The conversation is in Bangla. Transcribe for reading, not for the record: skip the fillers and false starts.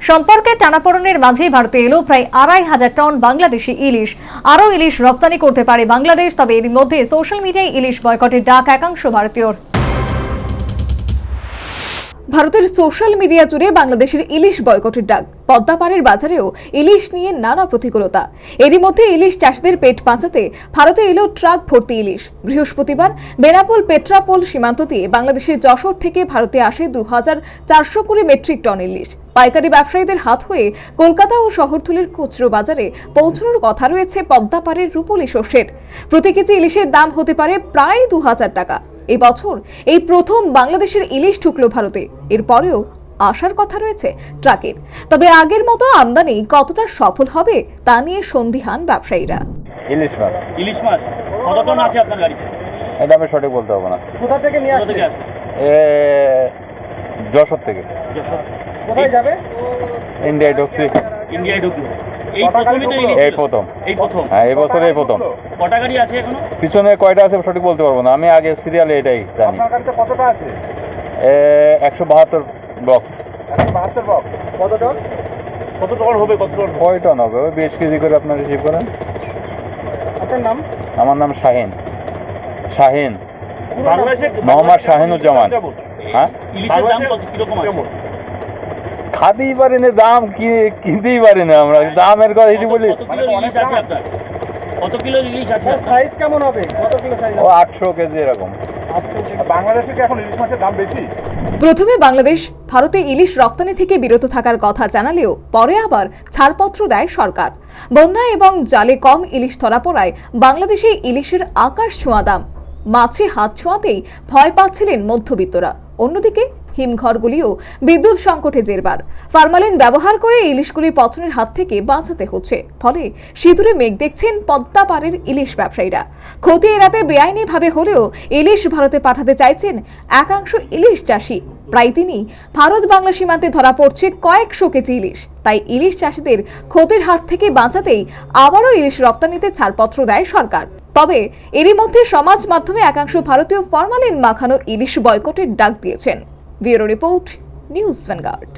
সম্পর্কের টানাপোড়েনের মাঝেই ভারতে এলো প্রায় ২৫০০ টন বাংলাদেশি ইলিশ। আরও ইলিশ রপ্তানি করতে পারে বাংলাদেশ। তবে এর মধ্যে সোশ্যাল মিডিয়ায় ইলিশ বয়কটের ডাক একাংশ ভারতীয়র। ভারতের সোশ্যাল মিডিয়া জুড়ে বাংলাদেশের ইলিশ বয়কটের ডাক। পদ্মা পাড়ের বাজারেও ইলিশ নিয়ে নানা প্রতিকূলতা। এরই মধ্যে ইলিশ চাষিদের পেট বাঁচাতে ভারতে এলো ট্রাক ভর্তি ইলিশ। বৃহস্পতিবার বেনাপোল পেট্রাপোল সীমান্ত দিয়ে বাংলাদেশের যশোর থেকে ভারতে আসে ২৪২০ মেট্রিক টন ইলিশ। পাইকারি ব্যবসায়ীদের হাত হয়ে কলকাতা ও শহরতলির খুচরো বাজারে পৌঁছানোর কথা রয়েছে পদ্মা পাড়ের রূপলি শস্যের। প্রতি কেজি ইলিশের দাম হতে পারে প্রায় ২০০০ টাকা। এই বছর এই প্রথম বাংলাদেশের ইলিশ ঢুকলো ভারতে। এরপরেও আসার কথা রয়েছে ট্রাকের। তবে আগের মতো আমদানি কতটা সফল হবে তা নিয়ে সন্দিহান ব্যবসায়ীরা। ইলিশ মাছ কত টন আছে আপনার গাড়িতে? এটা আমি সঠিক বলতে পারবো না। কোথা থেকে নিয়ে আসছে? যশোর থেকে। কোথায় যাবে? ইন্ডিয়ায় ঢুকছি। ইন্ডিয়ায় ঢুকলো। এই প্রথমই তো ইলিশ। এই প্রথম। হ্যাঁ, এই বছর এই প্রথম। কটা গাড়ি আছে এখনো? পিছনে কয়টা আছে সঠিক বলতে পারবো না। আমি আগে সিরিয়ালে এটাই জানি। আপনার গাড়িতে কতটা আছে? ১৭২ বক্স। 172 বক্স। কত টন? কত টন হবে? কত টন? কয় টন হবে? ওই ২০ কেজি করে আপনার রিসিভ করেন। আপনার নাম? আমার নাম শাহিন। বাংলাদেশে মোহাম্মদ শাহিনুজ্জামান। হ্যাঁ, ইলিশের দাম কত কিরকম আছে? খাতেই পারি না, দাম কিনতেই পারি না আমরা। দামের কথা হিসেবে বলি কত কিলো ইলিশ আছে আপনার? কত কিলো ইলিশ আছে? সাইজ কেমন হবে? কত কিলো সাইজ? ও ৮০০ কেজি এরকম। বাংলাদেশে কি এখন ইলিশ মাছের দাম বেশি? প্রথমে বাংলাদেশ ভারতে ইলিশ রপ্তানি থেকে বিরত থাকার কথা জানালেও পরে আবার ছাড়পত্র দেয় সরকার। বন্যা এবং জালে কম ইলিশ ধরা পড়ায় বাংলাদেশে ইলিশের আকাশ ছোঁয়া দাম। মাছে হাত ছোঁয়াতেই ভয় পাচ্ছিলেন মধ্যবিত্তরা। অন্যদিকে হিমঘরগুলিও বিদ্যুৎ সংকটে জেরবার। ফরমালিন ব্যবহার করে ইলিশগুলি পচনের হাত থেকে বাঁচাতে হচ্ছে। ফলে সিঁদুরে মেঘ দেখছেন পদ্মা পাড়ের ইলিশ ব্যবসায়ীরা। ক্ষতি এড়াতে বেআইনিভাবে হলেও ইলিশ ভারতে পাঠাতে চাইছেন একাংশ ইলিশ চাষি। প্রায় তিনি ভারত বাংলা সীমান্তে ধরা পড়ছে কয়েকশো কেজি ইলিশ। তাই ইলিশ চাষিদের ক্ষতির হাত থেকে বাঁচাতেই আবারও ইলিশ রপ্তানিতে ছাড়পত্র দেয় সরকার। তবে এরই মধ্যে সমাজ মাধ্যমে একাংশ ভারতীয় ফরমালিন মাখানো ইলিশ বয়কটের ডাক দিয়েছেন। Bureau report, news vanguard.